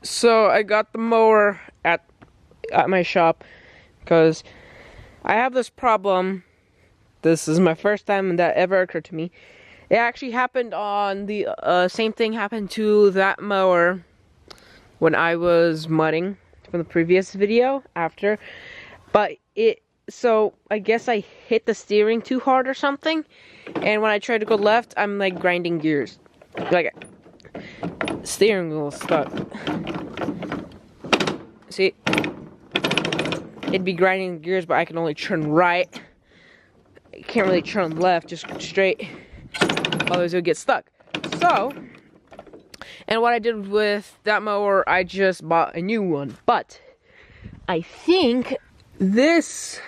So I got the mower at my shop because I have this problem. This is my first time that ever occurred to me. It actually happened on the same thing happened to that mower when I was mudding from the previous video after, but so I guess I hit the steering too hard or something, and when I tried to go left, I'm like grinding gears, like steering wheel stuck. See, it'd be grinding gears, but I can only turn right. I can't really turn left, just straight. Otherwise, it would get stuck. So, and what I did with that mower, I just bought a new one. But I think this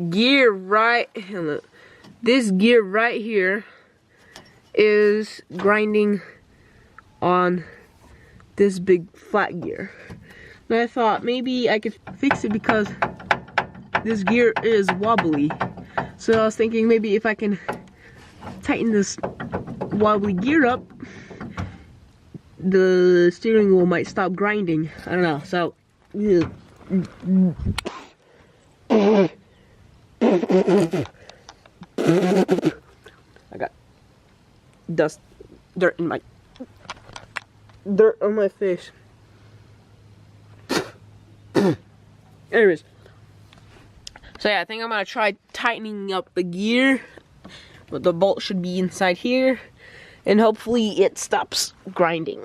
gear right here is grinding on this big flat gear. And I thought maybe I could fix it because this gear is wobbly. So I was thinking maybe if I can tighten this wobbly gear up, the steering wheel might stop grinding. I don't know. So I got dirt on my face. Anyways, so yeah, I think I'm gonna try tightening up the gear, but the bolt should be inside here, and hopefully it stops grinding.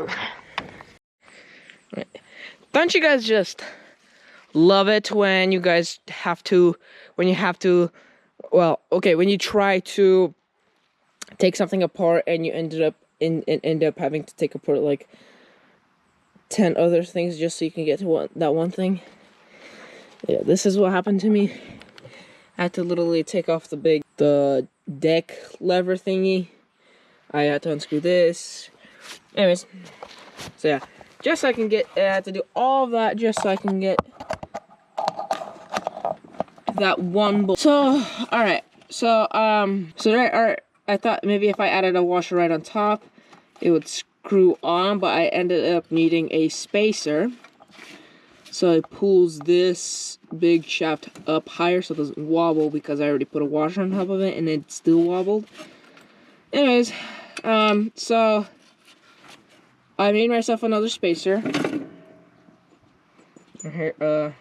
Right. Don't you guys just love it when you guys when you try to take something apart and you end up having to take apart like 10 other things just so you can get to that one thing? Yeah, this is what happened to me. I had to literally take off the deck lever thingy. I had to unscrew this. Anyways, so yeah, just so I can get, I had to do all of that just so I can get that one bolt. So, alright, alright, I thought maybe if I added a washer right on top, it would screw on, but I ended up needing a spacer. So it pulls this big shaft up higher so it doesn't wobble, because I already put a washer on top of it and it still wobbled. Anyways, so I made myself another spacer. Right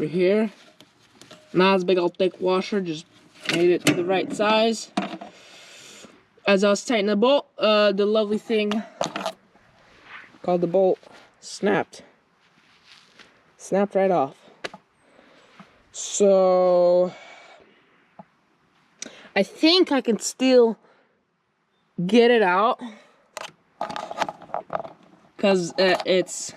here. Not as big, I'll thick washer, just made it to the right size. As I was tightening the bolt, the lovely thing called the bolt snapped right off. So I think I can still get it out, because it's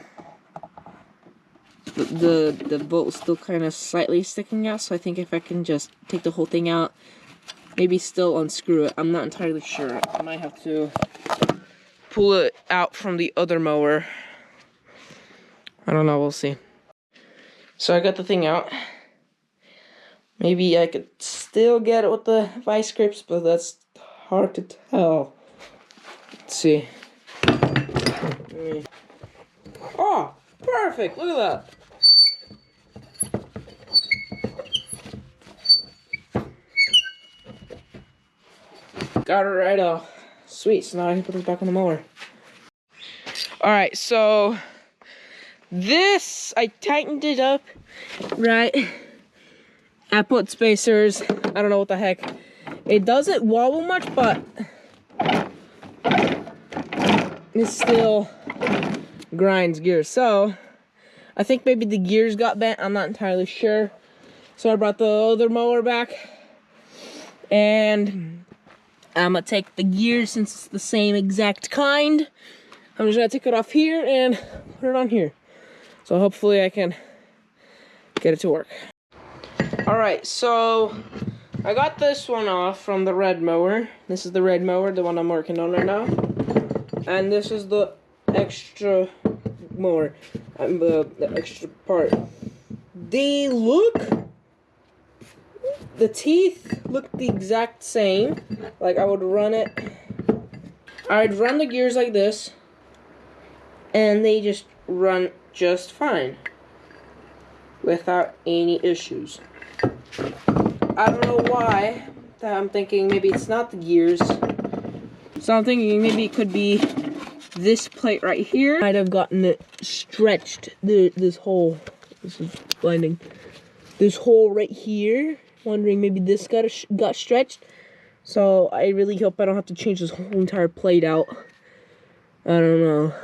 the bolt is still kind of slightly sticking out. So I think if I can just take the whole thing out, maybe still unscrew it, I'm not entirely sure. I might have to pull it out from the other mower. I don't know, we'll see. So I got the thing out. Maybe I could still get it with the vice grips, but that's hard to tell. Let's see. Oh, perfect! Look at that. Got it right off. Sweet, so now I can put this back on the mower. Alright, so this, I tightened it up, right? I put spacers, I don't know what the heck. It doesn't wobble much, but it still grinds gears. So I think maybe the gears got bent, I'm not entirely sure. So I brought the other mower back, and I'm gonna take the gears, since it's the same exact kind. I'm just gonna take it off here and put it on here. So hopefully I can get it to work. Alright, so I got this one off from the red mower. This is the red mower, the one I'm working on right now. And this is the extra mower, the extra part. The teeth look the exact same. Like I'd run the gears like this. and they just run just fine without any issues. I don't know why. I'm thinking maybe it's not the gears. So I'm thinking maybe it could be this plate right here. Might have gotten it stretched. This hole. This is blinding. This hole right here. Wondering maybe this got stretched. So I really hope I don't have to change this whole entire plate out. I don't know.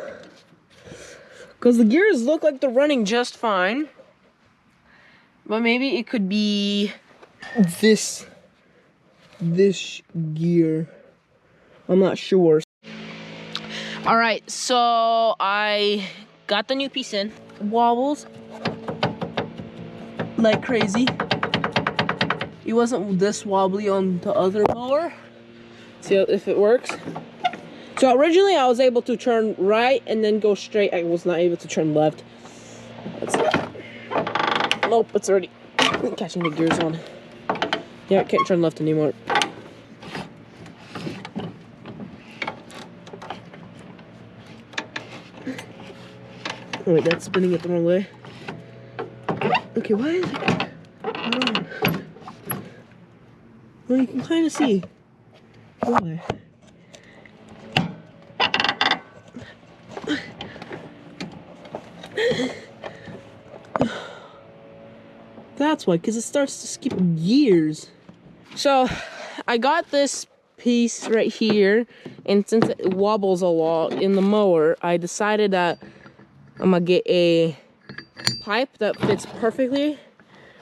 Because the gears look like they're running just fine. But maybe it could be this gear. I'm not sure. Alright, so I got the new piece in. Wobbles like crazy. It wasn't this wobbly on the other mower. See if it works. So originally I was able to turn right and then go straight. I was not able to turn left. Let's see. Nope, it's already catching the gears on. Yeah, I can't turn left anymore. Oh wait, that's spinning it the wrong way. Okay, why is it? Oh. Well, you can kind of see why. That's why, because it starts to skip gears. So, I got this piece right here, and since it wobbles a lot in the mower, I decided that I'm gonna get a pipe that fits perfectly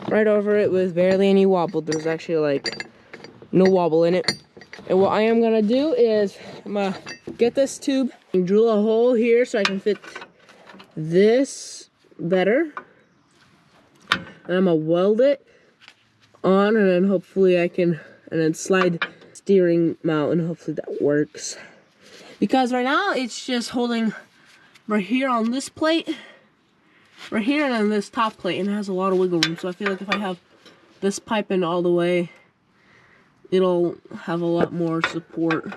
right over it with barely any wobble. There's actually like no wobble in it. And what I am gonna do is I'm gonna get this tube and drill a hole here so I can fit this better. And I'm gonna weld it on, and then hopefully I can, and then slide steering mount, and hopefully that works. Because right now it's just holding right here on this plate, right here, and then this top plate, and it has a lot of wiggle room. So I feel like if I have this pipe in all the way, it'll have a lot more support,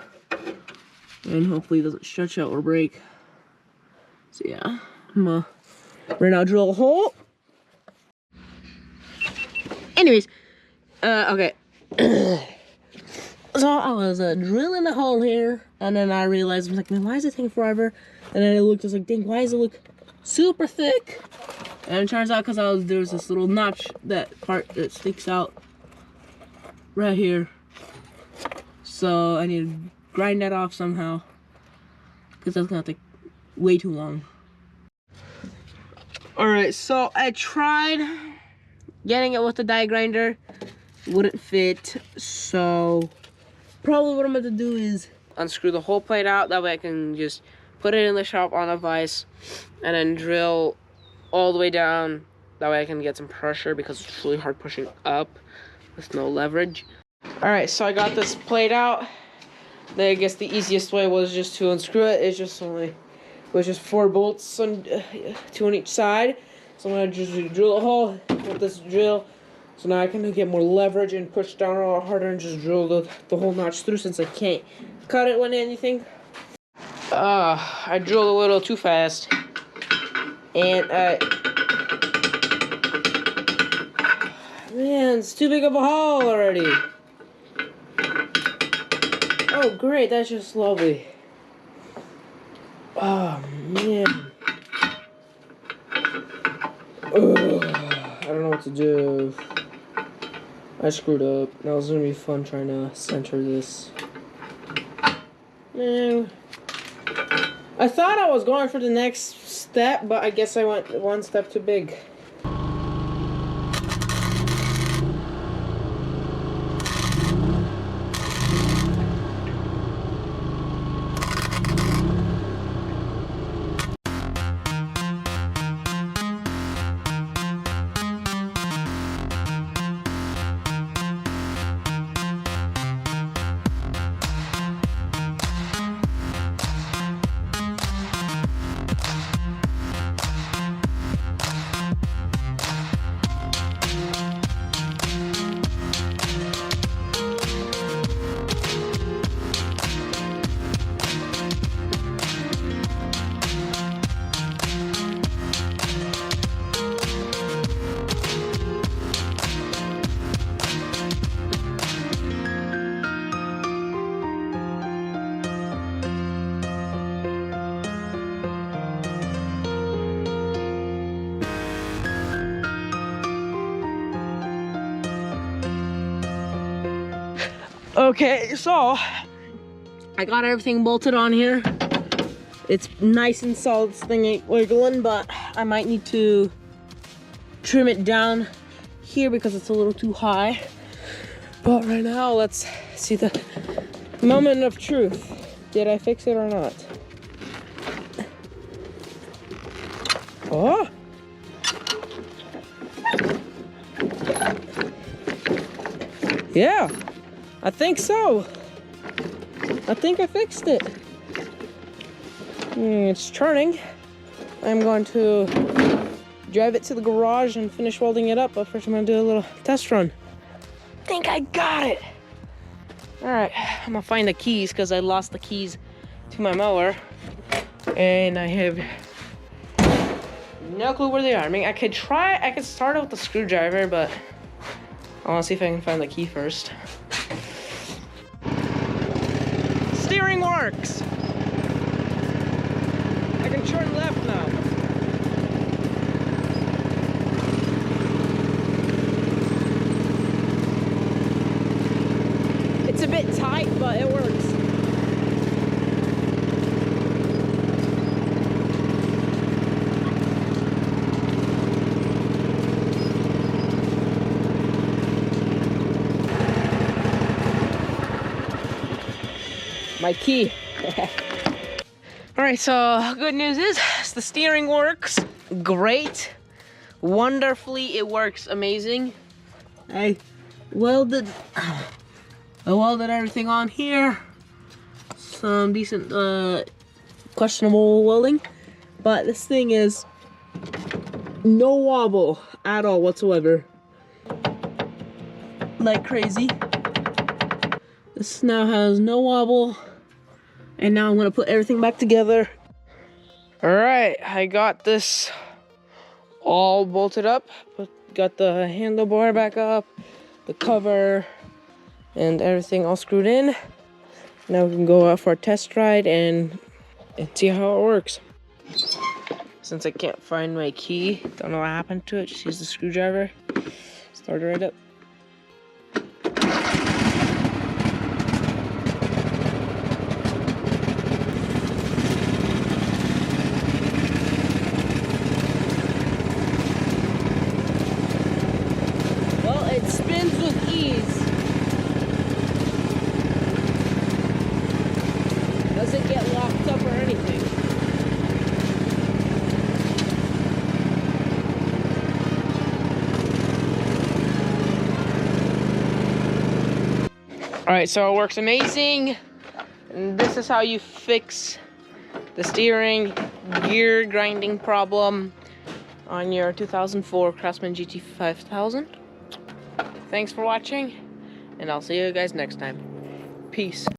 and hopefully it doesn't stretch out or break. So yeah, I'm gonna right now drill a hole. Anyways, okay. So I was drilling a hole here, and then I realized, I was like, man, why is it taking forever? And then I looked, I was like, dang, why does it look super thick? And it turns out because there's this little notch, that part that sticks out right here. So I need to grind that off somehow, because that's gonna take way too long. Alright, so I tried getting it with the die grinder. Wouldn't fit, so probably what I'm going to do is unscrew the whole plate out. That way I can just put it in the shop on a vise and then drill all the way down. That way I can get some pressure, because it's really hard pushing up with no leverage. Alright, so I got this plate out. Then I guess the easiest way was just to unscrew it. It was just 4 bolts, 2 on each side. So I'm going to just drill a hole with this drill. So now I can get more leverage and push down a lot harder and just drill the whole notch through, since I can't cut it with anything. I drilled a little too fast. And man, it's too big of a hole already. Oh great, that's just lovely. Oh man. Ugh, I don't know what to do. I screwed up. Now it's gonna be fun trying to center this. Man, I thought I was going for the next step, but I guess I went one step too big. Okay, so I got everything bolted on here. It's nice and solid. This thing ain't wiggling, but I might need to trim it down here because it's a little too high. But right now, let's see the moment of truth. Did I fix it or not? Oh! Yeah, I think so. I think I fixed it. It's turning. I'm going to drive it to the garage and finish welding it up, but first I'm gonna do a little test run. I think I got it. All right, I'm gonna find the keys because I lost the keys to my mower and I have no clue where they are. I mean, I could start out with the screwdriver, but I wanna see if I can find the key first. Steering works. I can turn left now. It's a bit tight, but it works. My key. All right, so good news is the steering works great. Wonderfully, it works amazing. I welded everything on here. Some decent, questionable welding. But this thing is no wobble at all whatsoever. Like crazy. This now has no wobble. And now I'm gonna put everything back together. All right, I got this all bolted up. Got the handlebar back up, the cover, and everything all screwed in. Now we can go out for a test ride and see how it works. Since I can't find my key, don't know what happened to it, just use the screwdriver. Start it right up. It spins with ease. Doesn't get locked up or anything. Alright, so it works amazing. And this is how you fix the steering gear grinding problem on your 2004 Craftsman GT 5000. Thanks for watching, and I'll see you guys next time. Peace.